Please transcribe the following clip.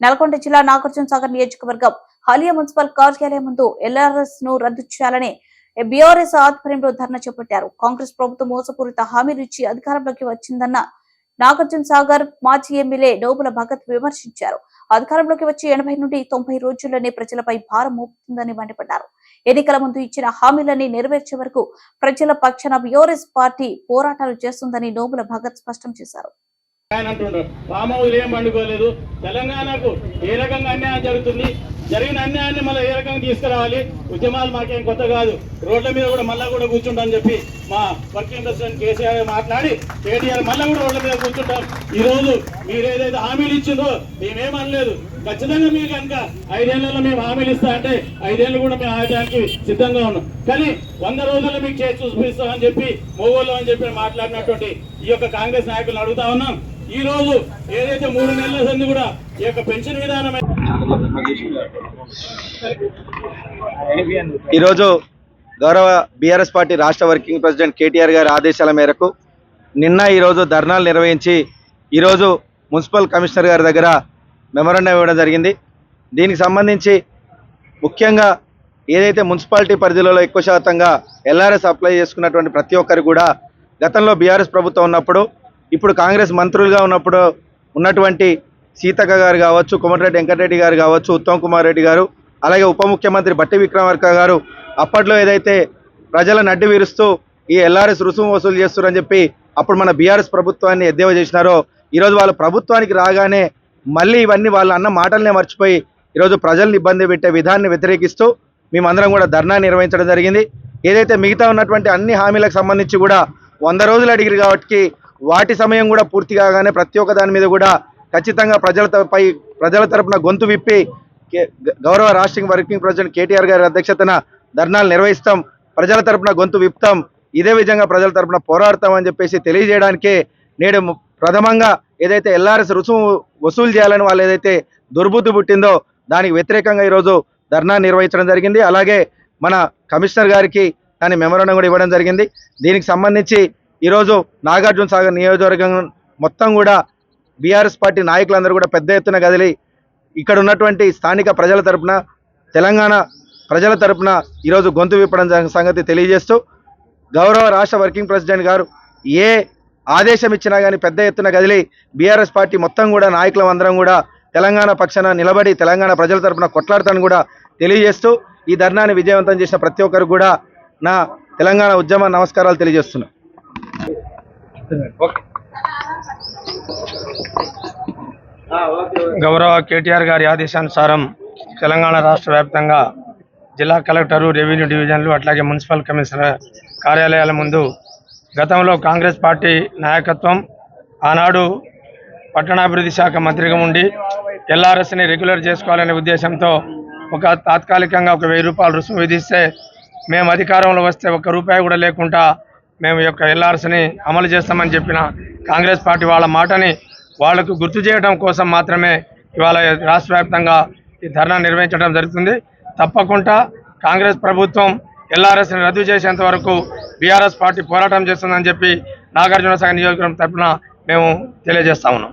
నల్గొండ జిల్లా నాగార్జున సాగర్ నియోజకవర్గం హాలియా మున్సిపల్ కార్యాలయం ముందు ఎల్ఆర్ఎస్ ను రద్దు చేయాలని బీఆర్ఎస్ ఆధ్వర్యంలో ధర్నా చేపట్టారు. కాంగ్రెస్ ప్రభుత్వం మోసపూరిత హామీలు ఇచ్చి అధికారంలోకి వచ్చిందన్న నాగార్జున సాగర్ మాజీ ఎమ్మెల్యే నోముల భగత్ విమర్శించారు. అధికారంలోకి వచ్చి 80 నుండి 90 రోజుల్లోనే ప్రజలపై భారం మోపుతుందని మండిపడ్డారు. ఎన్నికల ముందు ఇచ్చిన హామీలన్నీ నెరవేర్చే వరకు ప్రజల పక్షాన బీఆర్ఎస్ పార్టీ పోరాటాలు చేస్తుందని నోముల భగత్ స్పష్టం చేశారు. పామౌలు ఏం పండుకోలేదు. తెలంగాణకు ఏ రకంగా అన్యాయం జరుగుతుంది, జరిగిన అన్యాయాన్ని మళ్ళీ ఏ రకంగా తీసుకురావాలి. ఉద్యమాలు మాకేం కొత్త కాదు. రోడ్ల మీద కూడా మళ్ళా కూడా కూర్చుంటామని చెప్పి మా వర్కింగ్ ప్రెసిడెంట్ కేసీఆర్ మాట్లాడి కేటీఆర్ మళ్ళా కూడా రోడ్ల మీద కూర్చుంటాం. ఈ రోజు మీరు ఏదైతే హామీలు ఇచ్చిందో మేమేమనలేదు. ఖచ్చితంగా మీరు కనుక 5 ఏళ్లలో మేము హామీలు ఇస్తా అంటే 5 ఏళ్ళు కూడా మేము ఆడడానికి సిద్ధంగా ఉన్నాం. కానీ 100 రోజుల్లో మీకు చేసి చూపిస్తామని చెప్పి మొగోళ్ళు అని చెప్పి మాట్లాడినటువంటి ఈ యొక్క కాంగ్రెస్ నాయకులను అడుగుతా ఉన్నాం. ఈ రోజు ఏదైతే 3 నెలల సంది కూడా ఈ యొక్క పెన్షన్ విధానం ఈరోజు గౌరవ బీఆర్ఎస్ పార్టీ రాష్ట్ర వర్కింగ్ ప్రెసిడెంట్ కేటీఆర్ గారి ఆదేశాల మేరకు నిన్న ఈరోజు ధర్నాలు నిర్వహించి ఈరోజు మున్సిపల్ కమిషనర్ గారి దగ్గర మెమోరాండం ఇవ్వడం జరిగింది. దీనికి సంబంధించి ముఖ్యంగా ఏదైతే మున్సిపాలిటీ పరిధిలో ఎక్కువ శాతంగా ఎల్ఆర్ఎస్ అప్లై చేసుకున్నటువంటి ప్రతి ఒక్కరు కూడా గతంలో బీఆర్ఎస్ ప్రభుత్వం ఉన్నప్పుడు, ఇప్పుడు కాంగ్రెస్ మంత్రులుగా ఉన్నప్పుడు ఉన్నటువంటి సీతక్క గారు కావచ్చు, కోమటిరెడ్డి వెంకటరెడ్డి గారు కావచ్చు, ఉత్తమ్ కుమార్ రెడ్డి గారు, అలాగే ఉప ముఖ్యమంత్రి బట్టి విక్రమార్క గారు అప్పట్లో ఏదైతే ప్రజలను అడ్డు వీరుస్తూ ఈ ఎల్ఆర్ఎస్ రుసుము వసూలు చేస్తున్నారని చెప్పి అప్పుడు మన బీఆర్ఎస్ ప్రభుత్వాన్ని ఎద్దేవా చేసినారో, ఈరోజు వాళ్ళ ప్రభుత్వానికి రాగానే మళ్ళీ ఇవన్నీ వాళ్ళ అన్న మాటలనే మర్చిపోయి ఈరోజు ప్రజల్ని ఇబ్బంది పెట్టే విధాన్ని వ్యతిరేకిస్తూ మేమందరం కూడా ధర్నా నిర్వహించడం జరిగింది. ఏదైతే మిగతా ఉన్నటువంటి అన్ని హామీలకు సంబంధించి కూడా 100 రోజులు అడిగిరు కాబట్టి వాటి సమయం కూడా పూర్తి కాగానే ప్రతి ఒక్క దాని మీద కూడా ఖచ్చితంగా ప్రజల తరపున గొంతు విప్పి గౌరవ రాష్ట్ర వర్కింగ్ ప్రెసిడెంట్ కేటీఆర్ గారి అధ్యక్షతన ధర్నాలు నిర్వహిస్తాం, ప్రజల తరపున గొంతు విప్పుతాం, ఇదే విధంగా ప్రజల తరపున పోరాడతాం అని చెప్పేసి తెలియజేయడానికే నేడు ప్రథమంగా ఏదైతే ఎల్ఆర్ఎస్ రుసుము వసూలు చేయాలని వాళ్ళు ఏదైతే దుర్బుద్ధి పుట్టిందో దానికి వ్యతిరేకంగా ఈరోజు ధర్నా నిర్వహించడం జరిగింది. అలాగే మన కమిషనర్ గారికి దాని మెమోరాండం కూడా ఇవ్వడం జరిగింది. దీనికి సంబంధించి ఈరోజు నాగార్జున సాగర్ నియోజకవర్గం మొత్తం కూడా బీఆర్ఎస్ పార్టీ నాయకులందరూ కూడా పెద్ద ఎత్తున కదిలి ఇక్కడ ఉన్నటువంటి స్థానిక ప్రజల తరపున, తెలంగాణ ప్రజల తరపున ఈరోజు గొంతు విప్పడం సంగతి తెలియజేస్తూ గౌరవ రాష్ట్ర వర్కింగ్ ప్రెసిడెంట్ గారు ఏ ఆదేశం ఇచ్చినా కానీ పెద్ద ఎత్తున కదిలి బీఆర్ఎస్ పార్టీ మొత్తం కూడా నాయకులం అందరం కూడా తెలంగాణ పక్షాన నిలబడి తెలంగాణ ప్రజల తరపున కొట్లాడతాను కూడా తెలియజేస్తూ ఈ ధర్నాన్ని విజయవంతం చేసిన ప్రతి ఒక్కరు కూడా నా తెలంగాణ ఉద్యమ నమస్కారాలు తెలియజేస్తున్నా. గౌరవ కేటీఆర్ గారి ఆదేశానుసారం తెలంగాణ రాష్ట్ర వ్యాప్తంగా జిల్లా కలెక్టరు, రెవెన్యూ డివిజన్లు, అట్లాగే మున్సిపల్ కమిషనర్ కార్యాలయాల ముందు గతంలో కాంగ్రెస్ పార్టీ నాయకత్వం ఆనాడు పట్టణాభివృద్ధి శాఖ మంత్రిగా ఉండి ఎల్ఆర్ఎస్ని రెగ్యులర్ చేసుకోవాలనే ఉద్దేశంతో ఒక తాత్కాలికంగా 1000 రూపాయలు రుసుము విధిస్తే మేము అధికారంలో వస్తే 1 రూపాయి కూడా లేకుండా మేము యొక్క ఎల్ఆర్ఎస్ని అమలు చేస్తామని చెప్పిన కాంగ్రెస్ పార్టీ వాళ్ళ మాటని వాళ్లకు గుర్తు చేయడం కోసం మాత్రమే ఇవాళ రాష్ట్ర వ్యాప్తంగా ఈ ధర్నా నిర్వహించడం జరుగుతుంది. తప్పకుండా కాంగ్రెస్ ప్రభుత్వం ఎల్ఆర్ఎస్ని రద్దు చేసేంత వరకు బీఆర్ఎస్ పార్టీ పోరాటం చేస్తుందని చెప్పి నాగార్జున సాగర్ నియోజకవర్గం తరఫున మేము తెలియజేస్తా ఉన్నాం.